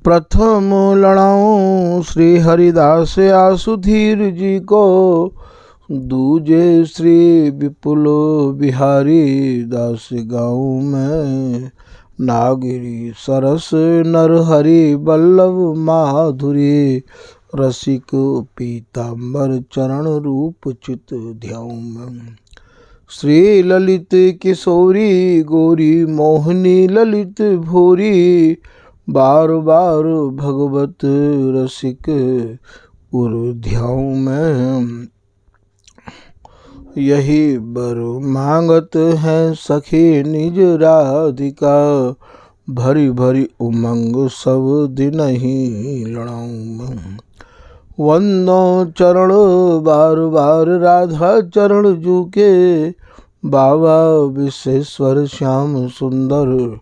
प्रथम लड़ाऊं श्री हरिदास आसुधीर जी को, दूजे श्री विपुल बिहारी दास गाँव में। नागिरी सरस नरहरि बल्लभ माधुरी, रसिक पीताम्बर चरण रूप चित ध्याऊं में। श्री ललित किशोरी गौरी मोहनी ललित भोरी, बार बार भगवत रसिक उर ध्याऊं में। यही बर मांगत है सखी निज राधिका, भरी भरी उमंग सब दिन ही लड़ाऊं में। वंदो चरण बार बार राधा चरण जूके, बाबा विश्वेश्वर श्याम सुंदर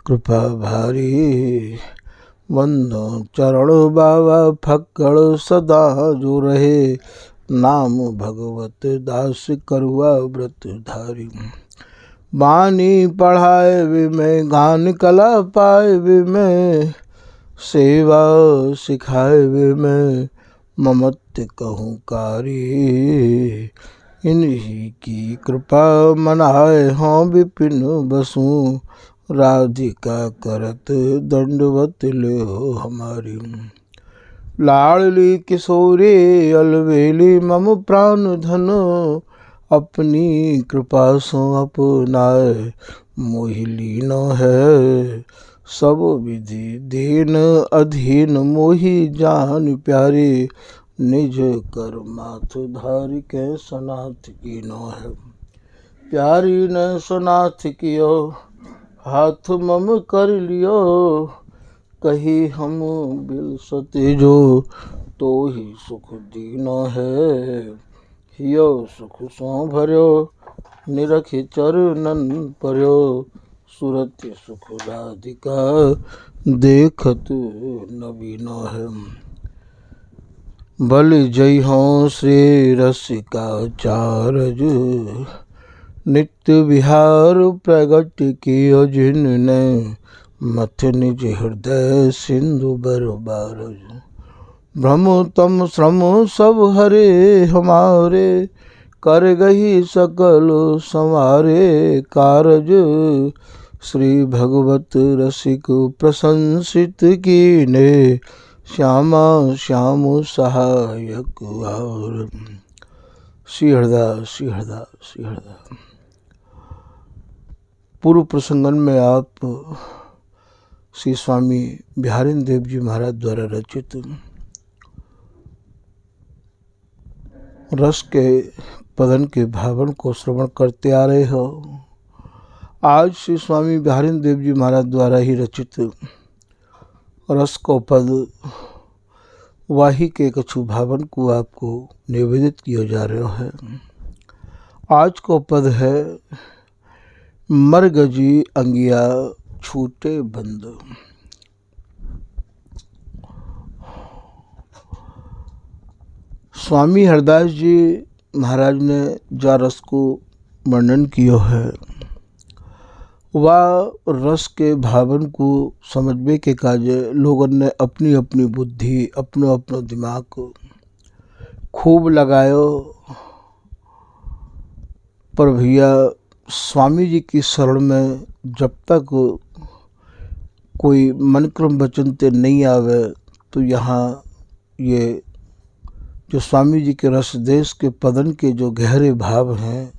कृपा भारी। वंदो चरण बाबा फक्कड़ सदा जो रहे, नाम भगवत दास करुआ व्रत धारी। बानी पढ़ाए वे में गान कला पाए वे में, सेवा सिखाए वे में ममत्व कहूँ कारी। इन्हीं की कृपा मनाए हों विपिन बसूं, राधिका करत दंडवत ले हमारी। लाडली किशोरी अलवेली मम प्राण धन, अपनी कृपा सो अपनाए मोहि लीन है। सब विधि दीन अधीन मोहि जान प्यारी, निज कर माथ धारी के सनाथ कीनो है। प्यारी ने सनाथ कियो हाथ मम कर लियो, कही हम बिलसते जो तो ही सुख दीनो है। हियो सुख सो भर्यो निरखि चरणन पर्यो, सुरत सुख राधिका देखत नवीनो है। बल जय हो श्री रसिकाचार्य, नित्य विहार प्रगट कियो जिनने, मथ निज हृदय सिंधु बरबार। भ्रम तम श्रम सब हरे हमारे, कर गही सकल संवारे कारज। श्री भगवत रसिक प्रशंसित कीने, श्यामा श्याम सहायक और। श्री हरदास श्री हरदास श्री हरदास। पूर्व प्रसंगन में आप श्री स्वामी बिहारिन देव जी महाराज द्वारा रचित रस के पदन के भावन को श्रवण करते आ रहे हो। आज श्री स्वामी बिहारिन देव जी महाराज द्वारा ही रचित रस को पद वाही के कछु भावन को आपको निवेदित किया जा रहा है। आज को पद है मरगजी अंगिया छूटे बंद। स्वामी हरदास जी महाराज ने जा रस को वर्णन किया है, वह रस के भावन को समझने के काजे लोगों ने अपनी अपनी बुद्धि अपनो अपनो दिमाग खूब लगायो। पर भैया स्वामी जी की शरण में जब तक कोई मनक्रम वचन ते नहीं आवे, तो यहाँ ये जो स्वामी जी के रस देश के पदन के जो गहरे भाव हैं,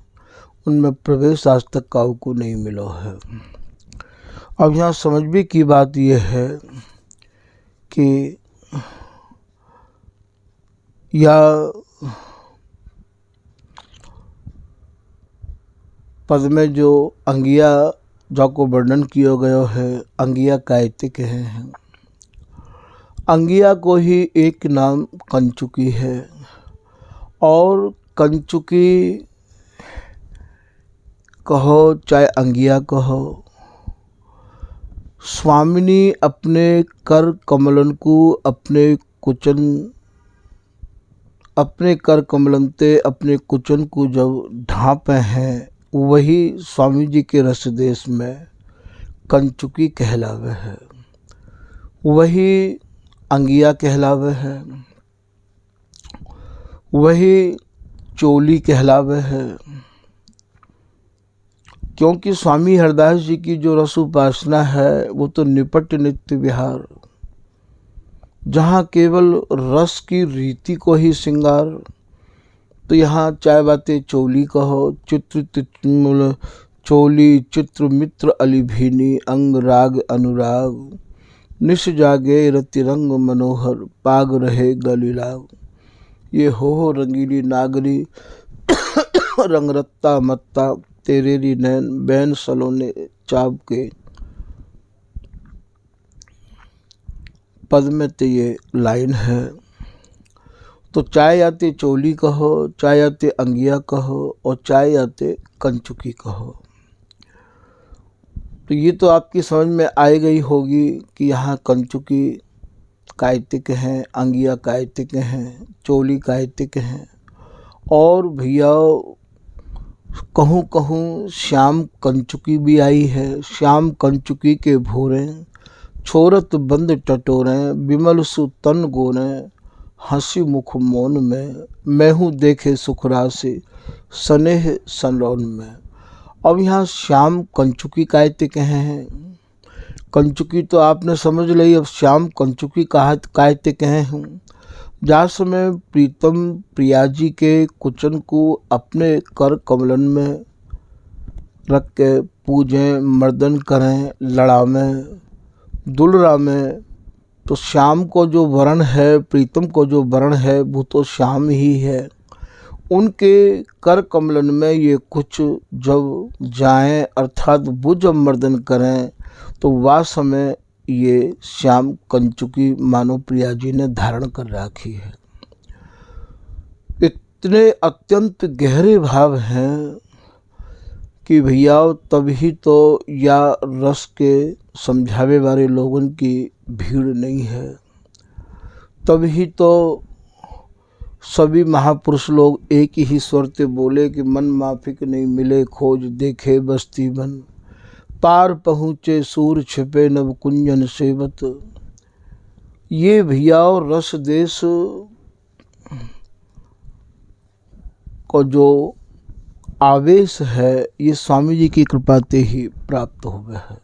उनमें प्रवेश आज तक काऊ को नहीं मिला है। अब यहाँ समझने की बात यह है कि या पद में जो अंगिया जाको वर्णन किया गया है, अंगिया कायतिक हैं। अंगिया को ही एक नाम कंचुकी है, और कंचुकी कहो चाहे अंगिया कहो, स्वामिनी अपने कर कमलन को अपने कर कमलन ते अपने कुचन को जब ढांपे हैं, वही स्वामी जी के रस देश में कंचुकी कहलावे है। वही अंगिया कहलावे है, वही चोली कहलावे है। क्योंकि स्वामी हरदास जी की जो रस उपासना है वो तो निपट नित्य विहार, जहाँ केवल रस की रीति को ही श्रृंगार। तो यहाँ चाहे बातें चोली कहो, चोली चित्र मित्र अलिभीनी, अंग राग अनुराग, निश जागे रतिरंग मनोहर, पाग रहे गलीलाग। ये हो रंगीली नागरी रंगरत्ता मत्ता, तेरेरी नैन बैन सलोने चाप के। पद में तो ये लाइन है। तो चाहे आते चोली कहो, चाहे आते अंगिया कहो, और चाहे आते कंचुकी कहो। तो ये तो आपकी समझ में आई गई होगी कि यहाँ कंचुकी कायतिक हैं, अंगिया कायतिक हैं, चोली कायतिक हैं। और भैया कहूँ कहूँ श्याम कंचुकी भी आई है। श्याम कंचुकी के भोरे, छोरत बंद टटोरें, विमल सुतन गोरें, हंसी मुख मौन में, मैं हूँ देखे सुखराशि स्नेह सनरौन में। अब यहाँ श्याम कंचुकी कायतिक हैं। कंचुकी तो आपने समझ ली, अब श्याम कंचुकी कायतिक हैं। जहाँ समय प्रीतम प्रिया जी के कुचन को अपने कर कमलन में रख के पूजें, मर्दन करें, लड़ावें, दुलरावें। तो श्याम को जो वर्ण है, प्रीतम को जो वर्ण है, वो तो श्याम ही है। उनके कर कमलन में ये कुछ जब जाएं, अर्थात वो जब मर्दन करें, तो वह समय ये श्याम कंचुकी मानो प्रिया जी ने धारण कर रखी है। इतने अत्यंत गहरे भाव हैं कि भैया तभी तो या रस के समझावे वाले लोगों की भीड़ नहीं है, तभी तो सभी महापुरुष लोग एक ही स्वर से बोले कि मन माफिक नहीं मिले खोज देखे बस्ती बन, पार पहुँचे सूर छिपे नव कुंजन सेवत। ये भैया रस देश को जो आवेश है, ये स्वामी जी की कृपा से ही प्राप्त हुए है।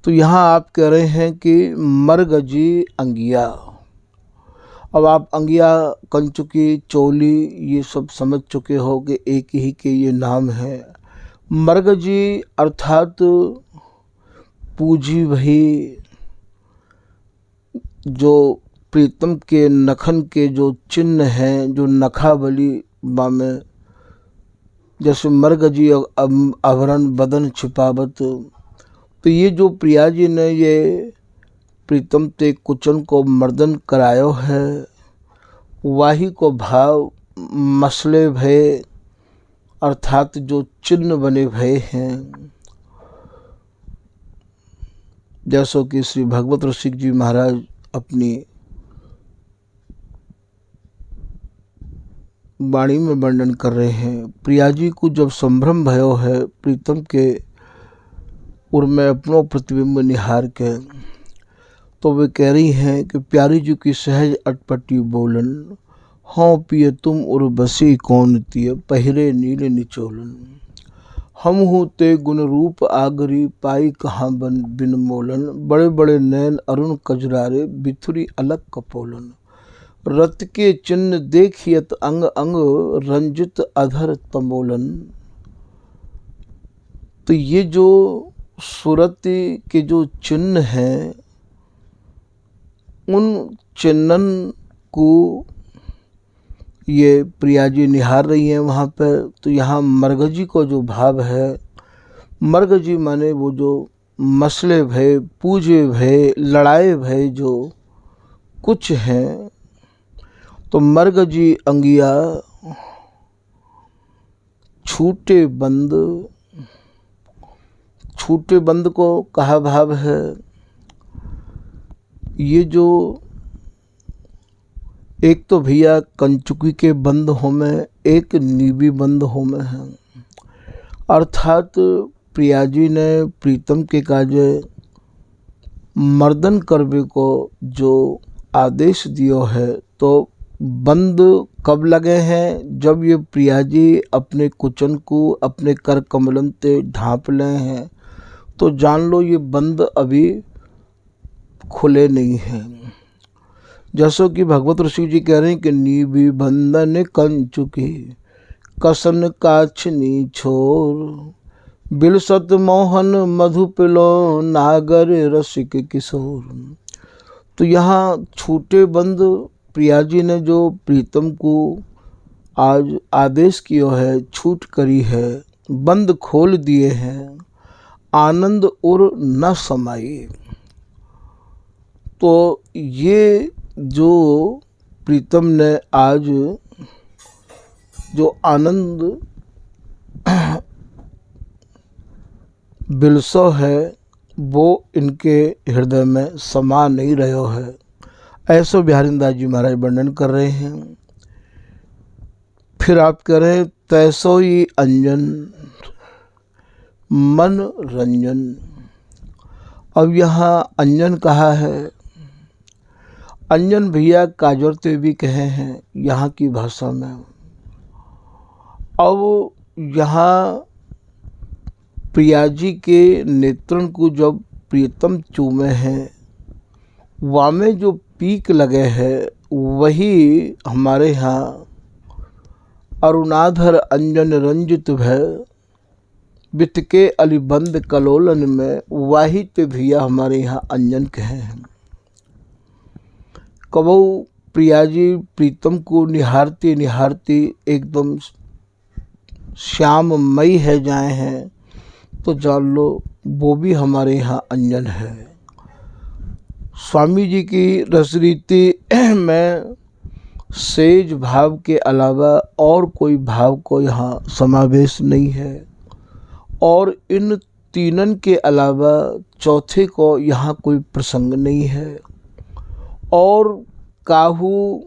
तो यहाँ आप कह रहे हैं कि मरगजी अंगिया। अब आप अंगिया, कंचुकी, चोली ये सब समझ चुके हो कि एक ही के ये नाम है। मरगजी अर्थात पूजी वही जो प्रीतम के नखन के जो चिन्ह हैं, जो नखावली में जैसे मरगजी आवरण बदन छिपावत। तो ये जो प्रिया जी ने ये प्रीतम ते कुचन को मर्दन करायो है, वाही को भाव मसले भय अर्थात जो चिन्ह बने भय हैं। जैसो कि श्री भगवत रसिक जी महाराज अपनी वाणी में वर्णन कर रहे हैं। प्रिया जी को जब संभ्रम भयो है प्रीतम के उर में अपनों प्रतिबिंब निहार के, तो वे कह रही हैं कि प्यारी जी की सहज अटपटी बोलन, हाँ पिए तुम उर बसी कौन तिय, पहिरे नील निचोलन, हम हूँ ते गुण रूप आगरी, पाई कहाँ बन बिन मोलन, बड़े बड़े नैन अरुण कजरारे, बिथुरी अलग कपोलन, रत के चिन्ह देखियत अंग अंग, रंजित अधर तमोलन। तो ये जो सूरत के जो चिन्ह हैं, उन चिन्हन को ये प्रिया जी निहार रही हैं वहाँ पर। तो यहाँ मरगजी को जो भाव है, मरगजी माने वो जो मसले भय, पूजे भय, लड़ाए भय जो कुछ हैं। तो मरगजी अंगिया छूटे बंद, छूटे बंद को कहा भाव है। ये जो एक तो भैया कंचुकी के बंद हो में, एक नीबी बंद हो में है। अर्थात प्रिया जी ने प्रीतम के काजे मर्दन करबे को जो आदेश दियो है, तो बंद कब लगे हैं? जब ये प्रिया जी अपने कुचन को अपने कर कमलन ते ढांप ले हैं, तो जान लो ये बंद अभी खुले नहीं हैं। जैसो कि भगवत ऋषि जी कह रहे हैं कि नीबी बंधन कंचुकी कसन काछनी छोर, बिलसत मोहन मधु पिलो नागर रसिक किशोर। तो यहाँ छूटे बंद प्रिया जी ने जो प्रीतम को आज आदेश किया है, छूट करी है, बंद खोल दिए हैं, आनंद और न समाये। तो ये जो प्रीतम ने आज जो आनंद बिलसो है, वो इनके हृदय में समा नहीं रहो है। ऐसो बिहारीदास जी महाराज वर्णन कर रहे हैं। फिर आप कह रहे हैं तैसो ही अंजन मन रंजन। अब यहाँ अंजन कहा है, अंजन भैया काजरते भी कहे हैं यहाँ की भाषा में। अब यहाँ प्रिया जी के नेत्रन को जब प्रीतम चूमे हैं, वामे जो पीक लगे हैं, वही हमारे यहाँ अरुणाधर अंजन रंजित भय बित के अलिबंद कलोलन में, वाहित भैया हमारे यहाँ अंजन कहे हैं। कबो प्रिया जी प्रीतम को निहारती निहारती एकदम श्याममयी है जाए हैं, तो जान लो वो भी हमारे यहाँ अंजन है। स्वामी जी की रसरीति में सेज भाव के अलावा और कोई भाव को यहाँ समावेश नहीं है, और इन तीनन के अलावा चौथे को यहाँ कोई प्रसंग नहीं है। और काहू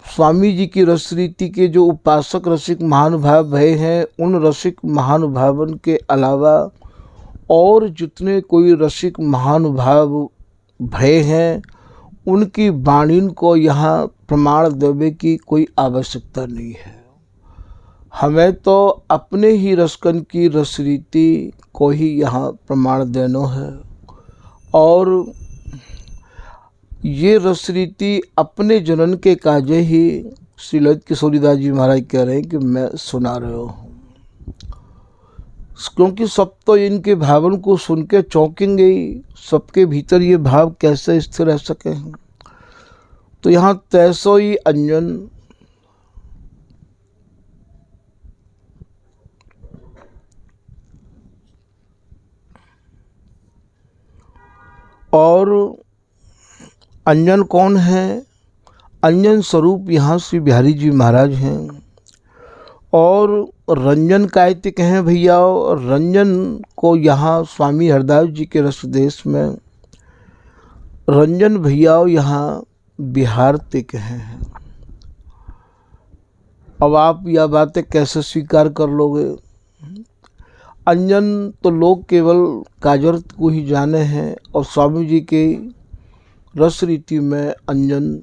स्वामी जी की रसरीति के जो उपासक रसिक महानुभाव भय हैं, उन रसिक महानुभावन के अलावा और जितने कोई रसिक महानुभाव भय हैं, उनकी वाणी को यहाँ प्रमाण देवे की कोई आवश्यकता नहीं है। हमें तो अपने ही रसकन की रसरीति को ही यहाँ प्रमाण देना है, और ये रसरीति अपने जनन के काजे ही श्री ललित किशोरीदास जी महाराज कह रहे हैं कि मैं सुना रहा हूँ। क्योंकि सब तो इनके भावन को सुन के चौंकेंगे ही, सबके भीतर ये भाव कैसे स्थिर रह सके हैं। तो यहाँ तैसो ही अंजन और अंजन कौन है? अंजन स्वरूप यहाँ श्री बिहारी जी महाराज हैं। और रंजन कायतिक हैं भैया, और रंजन को यहाँ स्वामी हरदास जी के रसदेश में रंजन भैया यहाँ बिहार तिक हैं। अब आप यह बातें कैसे स्वीकार कर लोगे? अंजन तो लोग केवल काजर को ही जाने हैं, और स्वामी जी के रस रीति में अंजन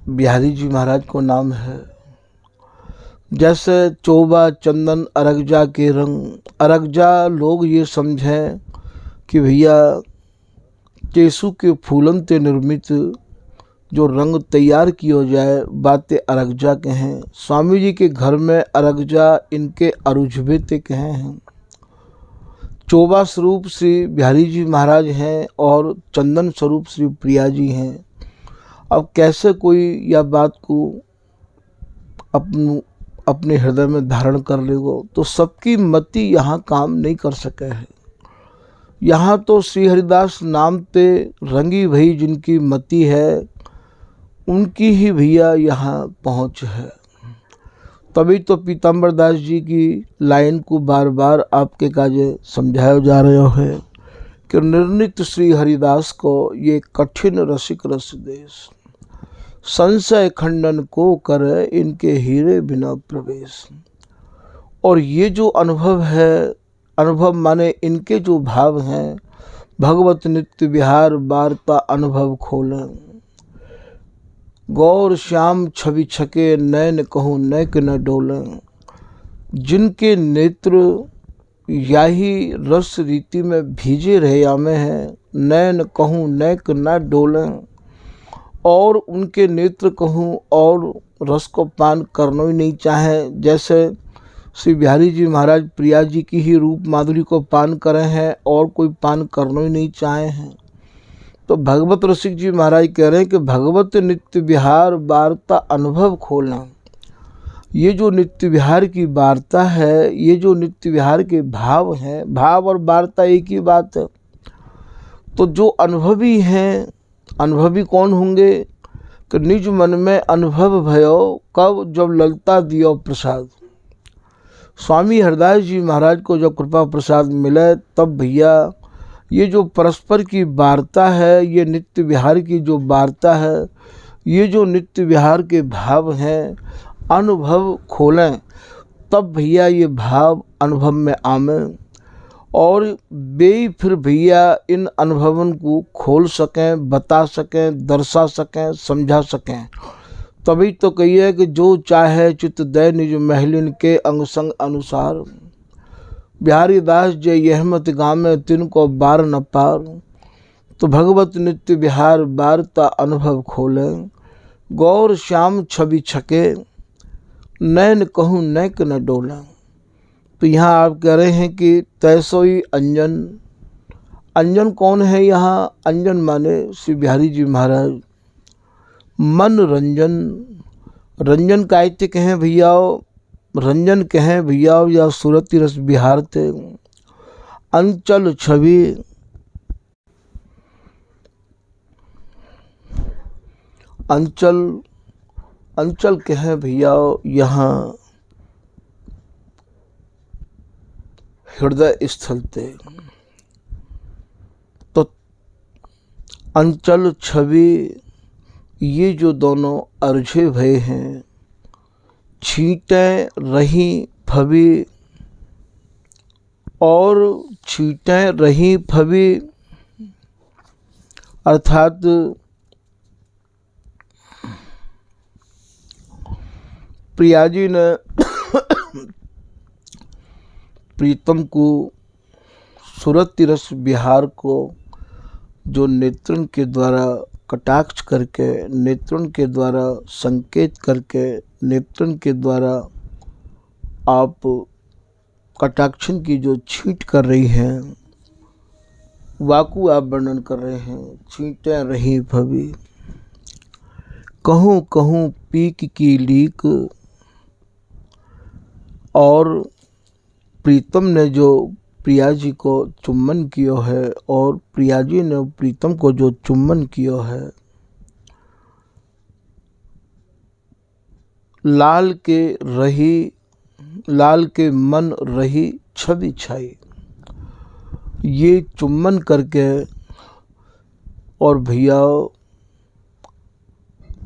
बिहारी जी महाराज को नाम है। जैसे चोबा चंदन अरगजा के रंग, अरगजा लोग ये समझें कि भैया केसु के फूलन ते निर्मित जो रंग तैयार किया जाए, बातें अरगजा के हैं। स्वामी जी के घर में अरगजा इनके अरुझबे ते कहे हैं। चोबा स्वरूप श्री बिहारी जी महाराज हैं और चंदन स्वरूप श्री प्रिया जी हैं। अब कैसे कोई यह बात को अपने हृदय में धारण कर लेगो, तो सबकी मति यहाँ काम नहीं कर सके है। यहाँ तो श्री हरिदास नाम पे रंगी भई जिनकी मति है, उनकी ही भैया यहाँ पहुँच है। तभी तो पीताम्बर दास जी की लाइन को बार बार आपके काजे समझाया जा रहा है कि निर्णित श्री हरिदास को ये कठिन रसिक रस देश, संशय खंडन को करे इनके हीरे बिना प्रवेश। और ये जो अनुभव है, अनुभव माने इनके जो भाव हैं, भगवत नित्य विहार वार्ता अनुभव खोलें। गौर श्याम छवि छके नैन कहूँ नैक न डोलें। जिनके नेत्र याही रस रीति में भीजे रहे में हैं, नैन कहूँ नैक न डोलें। और उनके नेत्र कहूँ और रस को पान करना ही नहीं चाहे। जैसे श्री बिहारी जी महाराज प्रिया जी की ही रूप माधुरी को पान करे हैं और कोई पान करना ही नहीं चाहे हैं। तो भगवत रसिक जी महाराज कह रहे हैं कि भगवत नित्य विहार वार्ता अनुभव खोलना। ये जो नित्य विहार की वार्ता है, ये जो नित्य विहार के भाव हैं, भाव और वार्ता एक ही बात है। तो जो अनुभवी हैं, अनुभवी कौन होंगे कि निज मन में अनुभव भयो कब जब ललता दियो प्रसाद। स्वामी हरदास जी महाराज को जब कृपा प्रसाद मिले तब भैया ये जो परस्पर की वार्ता है, ये नित्य विहार की जो वार्ता है, ये जो नित्य विहार के भाव हैं, अनुभव खोलें, तब भैया ये भाव अनुभव में आमें और वे फिर भैया इन अनुभवों को खोल सकें, बता सकें, दर्शा सकें, समझा सकें। तभी तो कहिए कि जो चाहे चित्त दय निज महलिन के अंग संग अनुसार। बिहारी दास जय यह मत गामे तिनको बार न पार। तो भगवत नित्य विहार वार्ता अनुभव खोले। गौर श्याम छवि छके नैन कहूँ नैक न डोला। तो यहाँ आप कह रहे हैं कि तैसोई अंजन। अंजन कौन है यहाँ? अंजन माने श्री बिहारी जी महाराज। मन रंजन, रंजन कायते कहें भैया, रंजन कहें भैया या सूरती रस बिहार थे। अंचल छवि, अंचल, अंचल कहें भैया यहाँ हृदय स्थल थे। तो अंचल छवि ये जो दोनों अर्झे भय हैं, छींटें रही फबी और छींटें रही फबी, अर्थात प्रिया जी ने प्रीतम को सुरति रस विहार को जो नेत्रन के द्वारा कटाक्ष करके, नेत्रन के द्वारा संकेत करके, नेत्रन के द्वारा आप कटाक्षन की जो छींट कर रही हैं, वाकु आप वर्णन कर रहे हैं। छींटें रही भवी कहूँ कहूँ पीक की लीक। और प्रीतम ने जो प्रिया जी को चुम्बन किया है और प्रिया जी ने प्रीतम को जो चुम्बन किया है, लाल के रही, लाल के मन रही छवि छाई। ये चुम्बन करके और भैया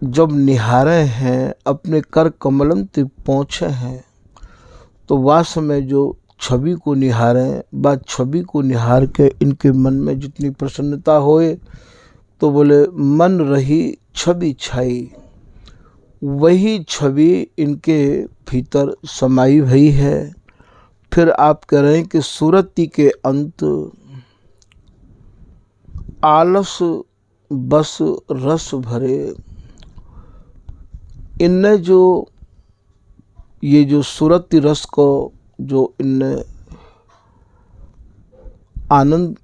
जब निहारे हैं, अपने कर कमलम तक पहुँचे हैं, तो वास्तव में जो छवि को निहारें, बात छवि को निहार के इनके मन में जितनी प्रसन्नता होए, तो बोले मन रही छवि छाई। वही छवि इनके भीतर समाई हुई है। फिर आप कह रहे हैं कि सूरती के अंत आलस बस रस भरे। इनने जो ये जो सूरती रस को जो इनने आनंद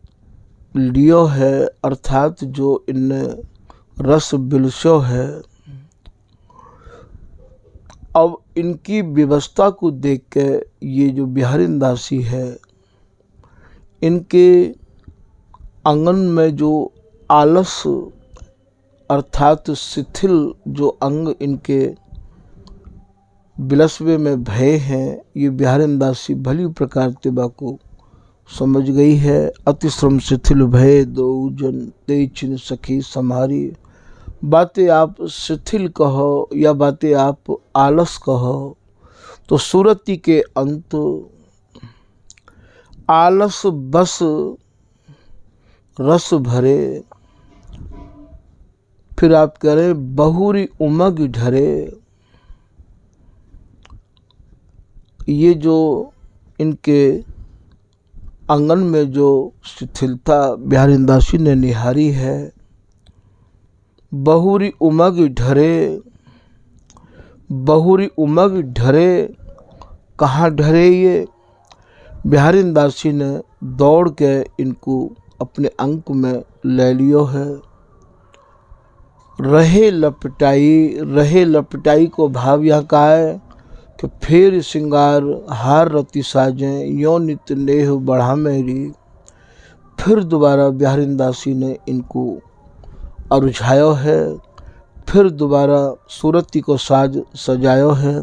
लियो है, अर्थात जो इनने रस बिलसो है, अब इनकी व्यवस्था को देख के ये जो बिहारी दासी है, इनके आंगन में जो आलस अर्थात शिथिल जो अंग इनके बिलसवे में भय हैं, ये बिहारी दासी भली प्रकार तेबा को समझ गई है। अतिश्रम शिथिल भय दो जन ते चिन सखी सम्हारी। बातें आप शिथिल कहो या बातें आप आलस कहो, तो सूरती के अंत आलस बस रस भरे, फिर आप कह रहे बहुरी उमग ढरे। ये जो इनके आंगन में जो शिथिलता बिहारीदासी ने निहारी है, बहुरी उमग ढरे, बहुरी उमग ढरे, कहाँ ढरे ये? बिहारीदासी ने दौड़ के इनको अपने अंक में ले लियो है। रहे लपटाई को भाव यहाँ का है कि फिर सिंगार हार रति साजें, यो नित्य नेह बढ़ा मेरी। फिर दोबारा बिहारीदासी ने इनको अरुझायो है, फिर दोबारा सूरती को साज सजायो है।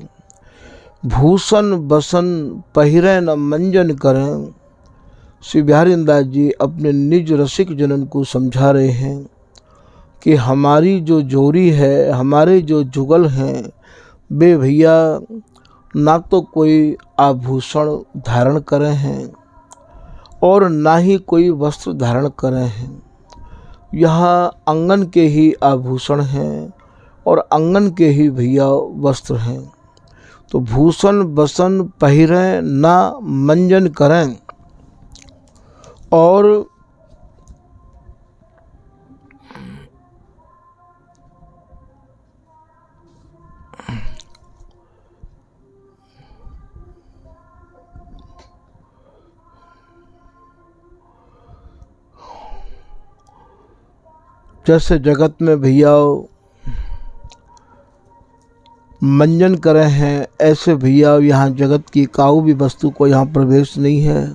भूषण बसन पहिरे न मंजन करें। श्री बिहारीदास जी अपने निज रसिक जनन को समझा रहे हैं कि हमारी जो जोड़ी है, हमारे जो जुगल हैं, वे भैया ना तो कोई आभूषण धारण करे हैं और ना ही कोई वस्त्र धारण करे हैं। यहाँ आंगन के ही आभूषण हैं और आंगन के ही भैया वस्त्र हैं। तो भूषण बसन पहिरें ना मंजन करें, और जैसे जगत में भैया मंजन करे हैं, ऐसे भैया यहाँ जगत की काऊ भी वस्तु को यहाँ प्रवेश नहीं है।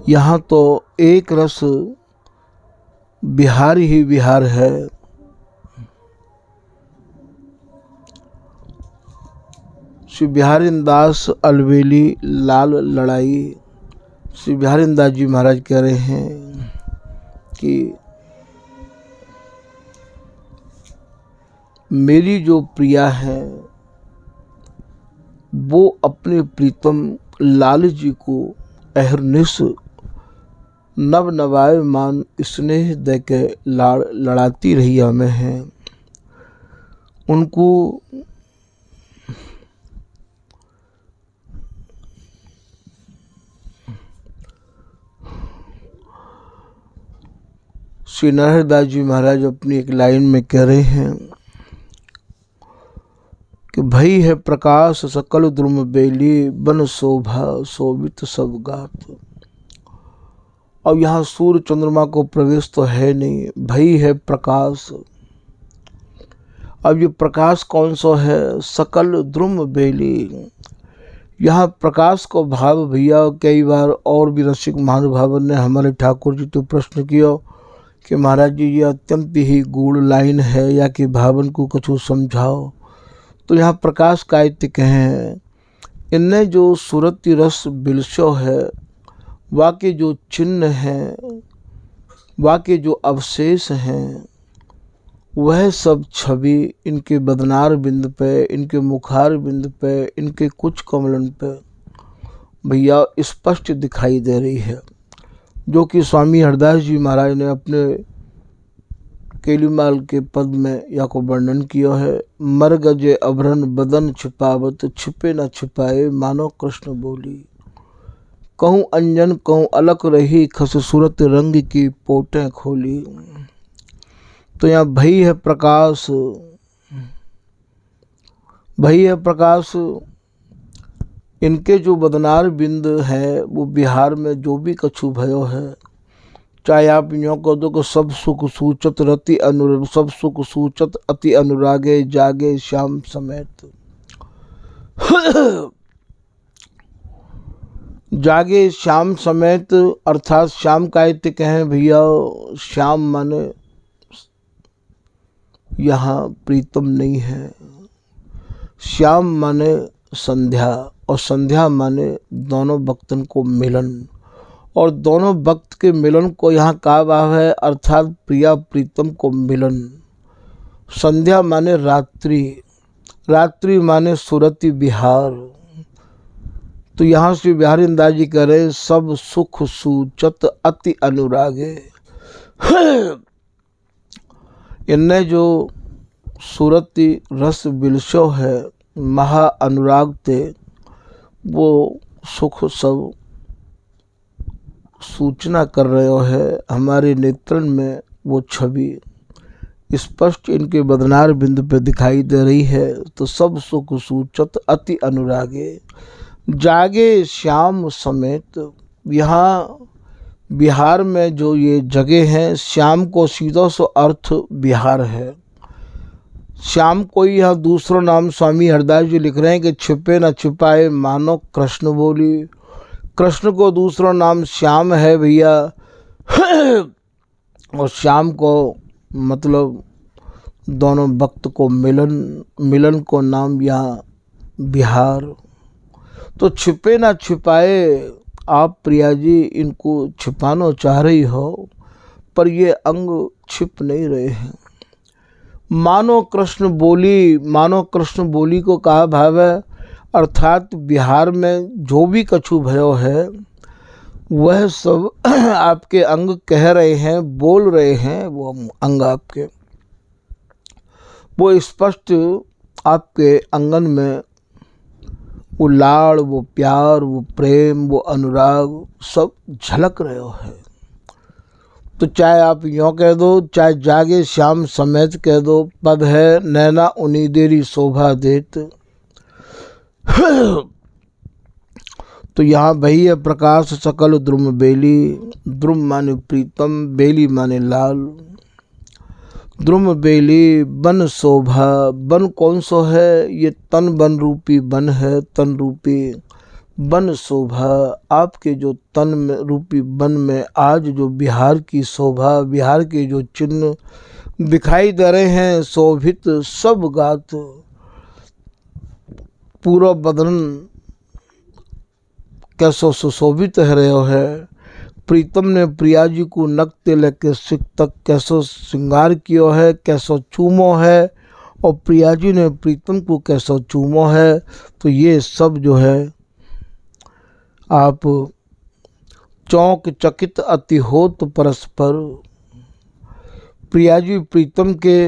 यहाँ तो एक रस बिहार ही बिहार है। श्री बिहारीदास अलवेली लाल लड़ाई। श्री बिहारीदास जी महाराज कह रहे हैं कि मेरी जो प्रिया है वो अपने प्रीतम लाल जी को अहरनिश नव नवायमान स्नेह दे के लड़ाती रही हमें हैं। उनको श्री नरहरदास जी महाराज अपनी एक लाइन में कह रहे हैं कि भई है प्रकाश सकल द्रुम बेली, बन शोभा शोभित सब गात। और यहाँ सूर्य चंद्रमा को प्रवेश तो है नहीं, भई है प्रकाश। अब ये प्रकाश कौन सा है? सकल द्रुम बेली। यहाँ प्रकाश को भाव भैया कई बार और भी रसिक महानुभावन ने हमारे ठाकुर जी तो प्रश्न किया कि महाराज जी ये अत्यंत ही गूढ़ लाइन है, या कि भावन को कुछ समझाओ। तो यहाँ प्रकाश कायित्य कहें, इनने जो सूरती रस बिलसो है, वाके जो चिन्ह हैं, वाके जो अवशेष हैं, वह सब छवि इनके बदनार बिंद पे, इनके मुखार बिंद पे, इनके कुछ कमलन पे भैया स्पष्ट दिखाई दे रही है, जो कि स्वामी हरदास जी महाराज ने अपने केलीमाल के पद में या को वर्णन किया है। मर गजे अभरन बदन छिपावत, छिपे न छिपाए मानो कृष्ण बोली। कहूँ अंजन कहूँ अलग रही, खस सूरत रंग की पोटें खोली। तो यहाँ भई है प्रकाश, भई है प्रकाश। इनके जो बदनार बिंद है वो बिहार में जो भी कछु भयो है, चाहे आप यूँ कह दो कि सब सुख सूचत रति अनुराग, सब सुख सूचत अति अनुरागे जागे श्याम समेत। जागे श्याम समेत अर्थात श्याम कायित्य कहें भैया, श्याम माने यहाँ प्रीतम नहीं है, श्याम माने संध्या, और संध्या माने दोनों भक्तन को मिलन, और दोनों भक्त के मिलन को यहाँ कहा भाव है, अर्थात प्रिया प्रीतम को मिलन। संध्या माने रात्रि, रात्रि माने सुरति बिहार। तो यहाँ से बिहारी दास जी कह रहे सब सुख सूचत अति अनुरागे। इनने जो सुरति रस बिलसो है महा अनुराग थे, वो सुख सब सूचना कर रहे हो है हमारे नेत्रन में। वो छवि स्पष्ट इनके बदनार बिंदु पे दिखाई दे रही है। तो सब सुख सूचत अति अनुरागे, जागे श्याम समेत। यहाँ बिहार में जो ये जगह है, श्याम को सीधा सो अर्थ बिहार है। श्याम को यहाँ दूसरा नाम स्वामी हरदास जी लिख रहे हैं कि छिपे न छिपाए मानो कृष्ण बोली। कृष्ण को दूसरा नाम श्याम है भैया। और श्याम को मतलब दोनों भक्त को मिलन को नाम यहाँ बिहार। तो छिपे ना छिपाए, आप प्रिया जी इनको छिपाना चाह रही हो, पर ये अंग छिप नहीं रहे हैं। मानो कृष्ण बोली, मानो कृष्ण बोली को कहा भाव है, अर्थात बिहार में जो भी कछु भयो है वह सब आपके अंग कह रहे हैं, बोल रहे हैं। वो अंग आपके वो स्पष्ट आपके अंगन में वो लाड़, वो प्यार, वो प्रेम, वो अनुराग सब झलक रहे हो है। तो चाहे आप यों कह दो, चाहे जागे श्याम समेत कह दो, पद है नैना उन्हीं देरी शोभा देत। तो यहाँ वही है प्रकाश सकल द्रुम बेली। द्रुम माने प्रीतम, बेली माने लाल। द्रुम बेली बन शोभा। बन कौन सो है? ये तन बन रूपी बन है, तन रूपी बन शोभा। आपके जो तन में रूपी बन में आज जो बिहार की शोभा, बिहार के जो चिन्ह दिखाई दे रहे हैं, शोभित सब गात। पूरा बदन कैसो सुशोभित है रहे हो है। प्रीतम ने प्रिया जी को नकते लेके सिख तक कैसो श्रृंगार कियो है, कैसो चूमो है, और प्रिया जी ने प्रीतम को कैसो चूमो है। तो ये सब जो है आप चौंक चकित अति होत परस्पर। प्रिया जी प्रीतम के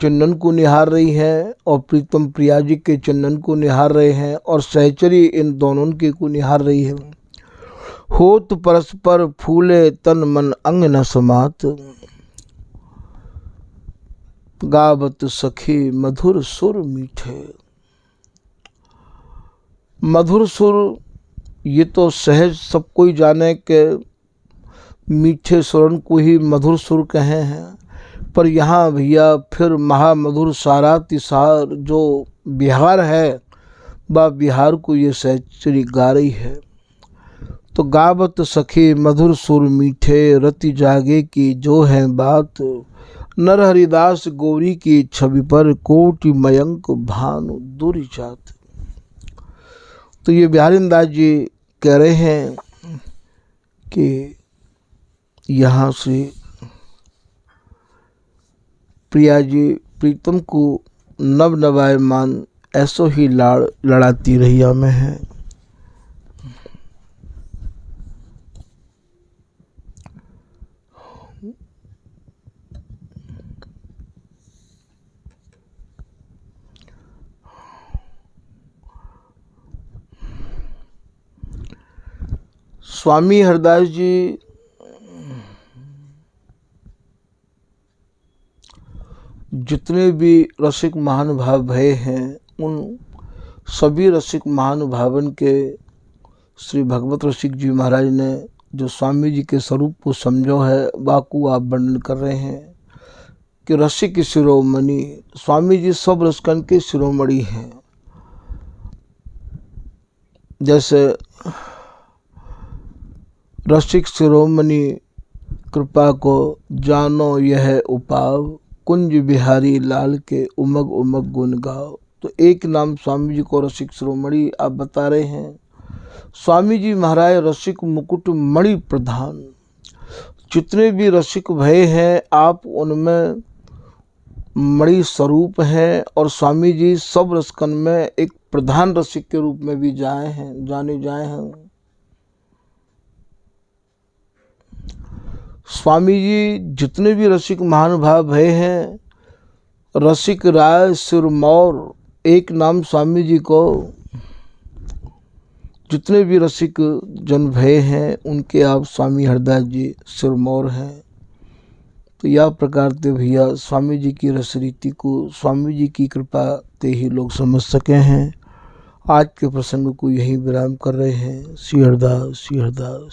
चंदन को निहार रही हैं और प्रीतम प्रिया जी के चंदन को निहार रहे हैं, और सहचरी इन दोनों के को निहार रही है। होत परस्पर फूले तन मन अंग न समात। गावत सखी मधुर सुर मीठे। मधुर सुर ये तो सहज सब कोई जाने के मीठे सुरन को ही मधुर सुर कहे हैं, पर यहाँ भैया फिर महामधुर सारातिसार जो बिहार है, वह बिहार को ये सहचरी गा रही है। तो गावत सखी मधुर सुर मीठे, रति जागे की जो है बात। नर हरिदास गौरी की छवि पर कोटि मयंक भानु दूरी जात। तो ये बिहारी दास जी कह रहे हैं कि यहाँ से प्रिया जी प्रीतम को नव नवायमान ऐसो ही लाड़ लड़ाती रहिया में है। स्वामी हरदास जी जितने भी रसिक महानुभाव भये हैं, उन सभी रसिक महानुभावन के श्री भगवत रसिक जी महाराज ने जो स्वामी जी के स्वरूप को समझो है, वाकू आप वर्णन कर रहे हैं कि रसिक शिरोमणि। स्वामी जी सब रसकन के शिरोमणि हैं। जैसे रसिक शिरोमणि कृपा को जानो यह उपाव, कुंज बिहारी लाल के उमग उमग गुण गाओ। तो एक नाम स्वामी जी को रसिक शिरोमणि आप बता रहे हैं। स्वामी जी महाराज रसिक मुकुट मणि प्रधान। जितने भी रसिक भय हैं, आप उनमें मणि स्वरूप हैं और स्वामी जी सब रसकन में एक प्रधान रसिक के रूप में भी जाने जाए हैं। स्वामी जी जितने भी रसिक महानुभाव भये हैं, रसिक राय सिरमौर एक नाम स्वामी जी को जितने भी रसिक जन भये हैं उनके आप स्वामी हरदास जी सिरमौर हैं। तो यह प्रकार ते भैया स्वामी जी की रस रीति को स्वामी जी की कृपा ते ही लोग समझ सके हैं। आज के प्रसंग को यही विराम कर रहे हैं। श्री हरदास, श्री हरदास।